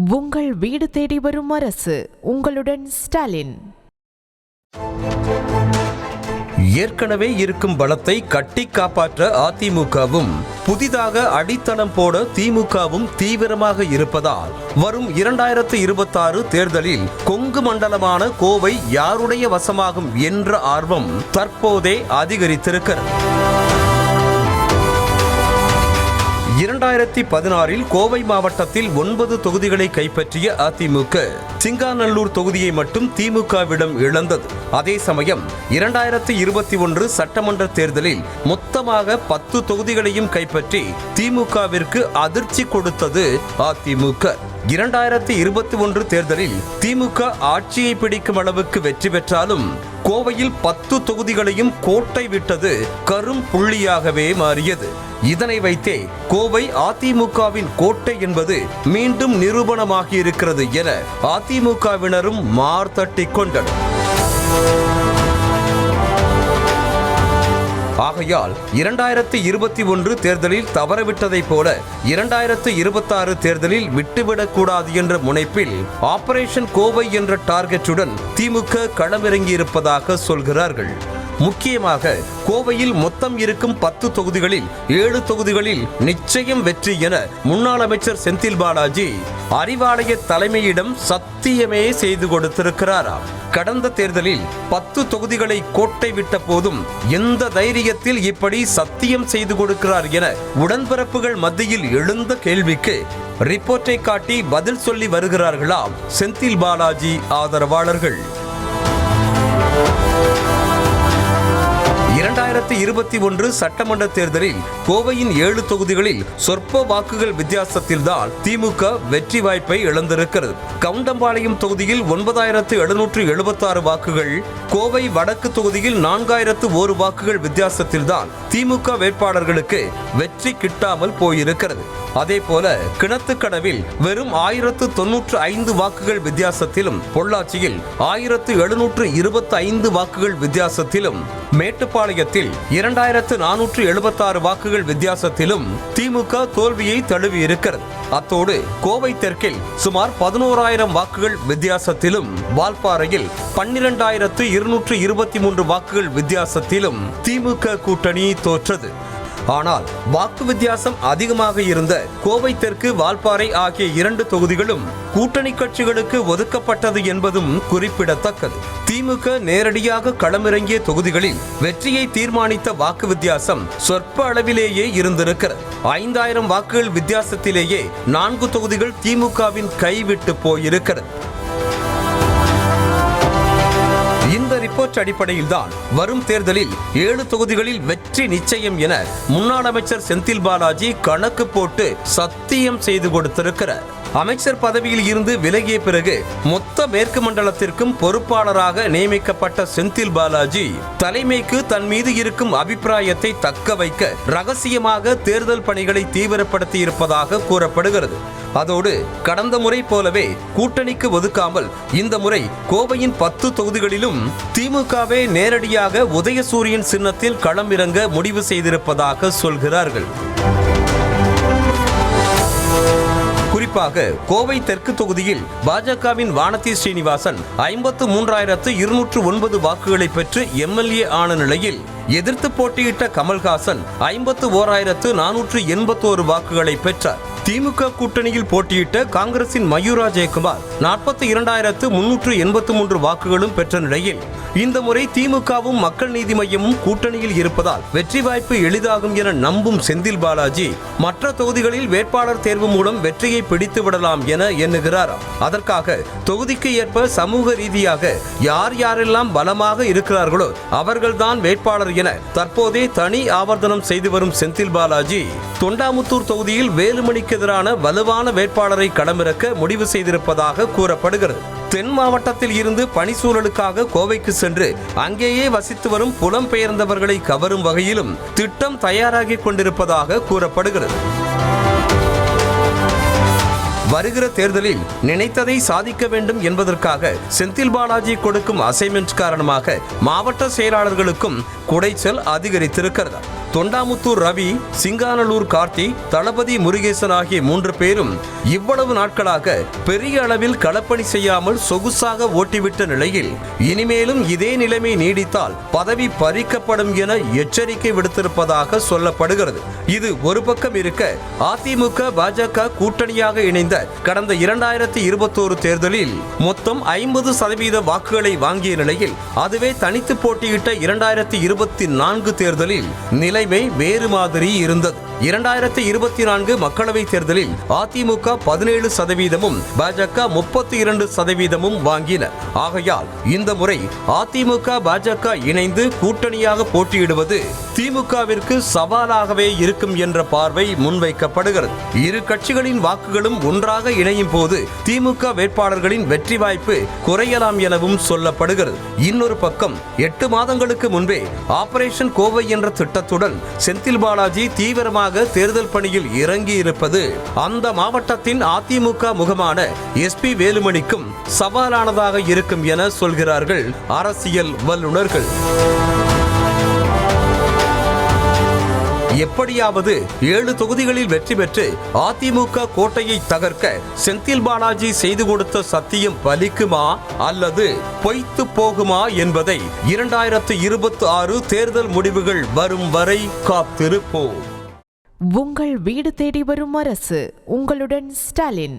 உங்கள் வீடு தேடி வரும் அரசு. உங்களுடன் ஸ்டாலின். ஏற்கனவே இருக்கும் பலத்தை கட்டி காப்பாற்ற அதிமுகவும் புதிதாக அடித்தளம் போட திமுகவும் தீவிரமாக இருப்பதால் வரும் 2026 தேர்தலில் கொங்கு மண்டலமான கோவை யாருடைய வசமாகும் என்ற ஆர்வம் தற்போதே அதிகரித்திருக்கிறது. 2016 கோவை மாவட்டத்தில் 9 தொகுதிகளை கைப்பற்றிய அதிமுக சிங்காநல்லூர் தொகுதியை மட்டும் திமுகவிடம் இழந்தது. அதே சமயம் 2021 சட்டமன்ற தேர்தலில் மொத்தமாக 10 தொகுதிகளையும் கைப்பற்றி திமுகவிற்கு அதிர்ச்சி கொடுத்தது அதிமுக. 2021 தேர்தலில் திமுக ஆட்சியை பிடிக்கும் அளவுக்கு வெற்றி பெற்றாலும் கோவையில் 10 தொகுதிகளையும் கோட்டை விட்டது கரும் புள்ளியாகவே மாறியது. இதனை வைத்தே கோவை அதிமுகவின் கோட்டை என்பது மீண்டும் நிரூபணமாகி இருக்கிறது என அதிமுகவினரும் மார்த்தட்டிக் கொண்டனர். ஆகையால் 2021 தேர்தலில் தவறவிட்டதைப் போல 2026 தேர்தலில் விட்டுவிடக்கூடாது என்ற முனைப்பில் ஆபரேஷன் கோவை என்ற டார்கெட்டுடன் திமுக களமிறங்கியிருப்பதாக சொல்கிறார்கள். முக்கியமாக கோவையில் மொத்தம் இருக்கும் 10 தொகுதிகளில் 7 தொகுதிகளில் நிச்சயம் வெற்றி என முன்னாள் அமைச்சர் செந்தில் பாலாஜி அறிவாலய தலைமையிடம் சத்தியமே செய்து கொடுத்திருக்கிறாராம். கடந்த தேர்தலில் 10 தொகுதிகளை கோட்டை விட்ட போதும் எந்த தைரியத்தில் இப்படி சத்தியம் செய்து கொடுக்கிறார் என உடன்பிறப்புகள் மத்தியில் எழுந்த கேள்விக்கு ரிப்போர்ட்டை காட்டி பதில் சொல்லி வருகிறார்களாம் செந்தில் பாலாஜி ஆதரவாளர்கள். 2021 சட்டமன்ற தேர்தலில் கோவையின் 7 தொகுதிகளில் சொற்ப வாக்குகள் வித்தியாசத்தில்தான் திமுக வெற்றி வாய்ப்பை இழந்திருக்கிறது. கவுண்டம்பாளையம் தொகுதியில் 9776 வாக்குகள், கோவை வடக்கு தொகுதியில் 4001 வாக்குகள் வித்தியாசத்தில்தான் திமுக வேட்பாளர்களுக்கு வெற்றி கிட்டாமல் போயிருக்கிறது. அதேபோல கிணத்துக்கடவில் வெறும் 1095 வாக்குகள் வித்தியாசத்திலும், பொள்ளாச்சியில் 1725 வாக்குகள் வித்தியாசத்திலும், மேட்டுப்பாளையத்தில் 2476 வாக்குகள் வித்தியாசத்திலும் திமுக தோல்வியை தழுவி இருக்கிறது. அத்தோடு கோவை தெற்கில் சுமார் 11000 வாக்குகள் வித்தியாசத்திலும், வால்பாறையில் 12223 வாக்குகள் வித்தியாசத்திலும் திமுக கூட்டணி தோற்றது. ஆனால் வாக்கு வித்தியாசம் அதிகமாக இருந்த கோவை தெற்கு, வால்பாறை ஆகிய 2 தொகுதிகளும் கூட்டணி கட்சிகளுக்கு ஒதுக்கப்பட்டது என்பதும் குறிப்பிடத்தக்கது. திமுக நேரடியாக களமிறங்கிய தொகுதிகளில் வெற்றியை தீர்மானித்த வாக்கு வித்தியாசம் சொற்ப அளவிலேயே இருந்திருக்கிறது. 5000 வாக்குகள் வித்தியாசத்திலேயே 4 தொகுதிகள் திமுகவின் கைவிட்டு போயிருக்கிறது. இந்த ரிப்போர்ட் அடிப்படையில் தான் வரும் தேர்தலில் 7 தொகுதிகளில் வெற்றி நிச்சயம் என முன்னாள் அமைச்சர் செந்தில் பாலாஜி கணக்கு போட்டு சத்தியம் செய்து கொடுத்திருக்கிறார். அமைச்சர் பதவியில் இருந்து விலகிய பிறகு மொத்த மேற்கு மண்டலத்திற்கும் பொறுப்பாளராக நியமிக்கப்பட்ட செந்தில் பாலாஜி தலைமைக்கு தன் மீது இருக்கும் அபிப்பிராயத்தை தக்க வைக்க ரகசியமாக தேர்தல் பணிகளை தீவிரப்படுத்தி இருப்பதாக கூறப்படுகிறது. அதோடு கடந்த முறை போலவே கூட்டணிக்கு ஒதுக்காமல் இந்த முறை கோவையின் 10 தொகுதிகளிலும் திமுகவே நேரடியாக உதயசூரியன் சின்னத்தில் களமிறங்க முடிவு செய்திருப்பதாக சொல்கிறார்கள். குறிப்பாக கோவை தெற்கு தொகுதியில் பாஜகவின் வானதி ஸ்ரீனிவாசன் 53209 வாக்குகளை பெற்று எம்எல்ஏ ஆன நிலையில் எதிர்த்து போட்டியிட்ட கமல்ஹாசன் 51481 வாக்குகளை பெற்றார். திமுக கூட்டணியில் போட்டியிட்ட காங்கிரசின் மயூரா ஜெயக்குமார் 42383 வாக்குகளும் பெற்ற நிலையில் இந்த முறை திமுகவும் மக்கள் நீதி மய்யமும் கூட்டணியில் இருப்பதால் வெற்றி வாய்ப்பு எளிதாகும் என நம்பும் செந்தில் பாலாஜி மற்ற தொகுதிகளில் வேட்பாளர் தேர்வு மூலம் வெற்றியை பிடித்து விடலாம் என எண்ணுகிறார். அதற்காக தொகுதிக்கு ஏற்ப சமூக ரீதியாக யார் யாரெல்லாம் பலமாக இருக்கிறார்களோ அவர்கள்தான் வேட்பாளர் என தற்போதே தனி ஆவர்த்தனம் செய்து வரும் செந்தில் பாலாஜி தொண்டாமுத்தூர் தொகுதியில் வேலுமணிக்கு எதிரான வலுவான வேட்பாளரை களமிறக்க முடிவு செய்திருப்பதாக கூறப்படுகிறது. தென் மாவட்டத்தில் இருந்து பணிசூழலுக்காக கோவைக்கு சென்று அங்கேயே வசித்து வரும் புலம்பெயர்ந்தவர்களை கவரும் வகையிலும் திட்டம் தயாராகி கொண்டிருப்பதாக கூறப்படுகிறது. வருகிற தேர்தலில் நினைத்ததை சாதிக்க வேண்டும் என்பதற்காக செந்தில் பாலாஜி கொடுக்கும் அசைன்மெண்ட் காரணமாக மாவட்ட செயலாளர்களுக்கும் குடைச்சல் அதிகரித்திருக்கிறது. தொண்டாமுத்தூர் ரவி, சிங்கானலூர் கார்த்தி, தளபதி முருகேசன் ஆகிய 3 பேரும் இவ்வளவு நாட்களாக பெரிய அளவில் களப்பணி செய்யாமல் சொகுசாக ஓட்டிவிட்ட நிலையில் இனிமேலும் இதே நிலைமை நீடித்தால் பதவி பறிக்கப்படும் என எச்சரிக்கை விடுத்திருப்பதாக சொல்லப்படுகிறது. இது ஒரு பக்கம் இருக்க, அதிமுக பாஜக கூட்டணியாக இணைந்த கடந்த 2021 தேர்தலில் மொத்தம் 50% வாக்குகளை வாங்கிய நிலையில் அதுவே தனித்து போட்டியிட்ட 2024 தேர்தலில் நிலைமை வேறு மாதிரி இருந்தது. 2024 மக்களவை தேர்தலில் அதிமுக 17%, பாஜக 32% வாங்கின. ஆகையால் இந்த முறை அதிமுக பாஜக இணைந்து கூட்டணியாக போட்டியிடுவது திமுகவிற்கு சவாலாகவே இருக்கும் என்ற பார்வை முன்வைக்கப்படுகிறது. இரு கட்சிகளின் வாக்குகளும் ஒன்றாக இணையும் போது திமுக வேட்பாளர்களின் வெற்றி வாய்ப்பு குறையலாம் எனவும் சொல்லப்படுகிறது. இன்னொரு பக்கம் 8 மாதங்களுக்கு முன்பே ஆபரேஷன் கோவை என்ற திட்டத்துடன் செந்தில் பாலாஜி தீவிரமாக தேர்தல் பணியில் இறங்கி இருப்பது அந்த மாவட்டத்தின் அதிமுக முகமான எஸ்பி வேலுமணிக்கும் சவாலானதாக இருக்கும் என சொல்கிறார்கள் அரசியல் வல்லுநர்கள். எப்படியாவது 7 தொகுதிகளில் வெற்றி பெற்று அதிமுக கோட்டையை தகர்க்க செந்தில் பாலாஜி செய்து கொடுத்த சத்தியம் பலிக்குமா அல்லது பொய்த்து போகுமா என்பதை 2026 தேர்தல் முடிவுகள் வரும் வரை காத்திருப்போம். உங்கள் வீடு தேடி வரும் அரசு. உங்களுடன் ஸ்டாலின்.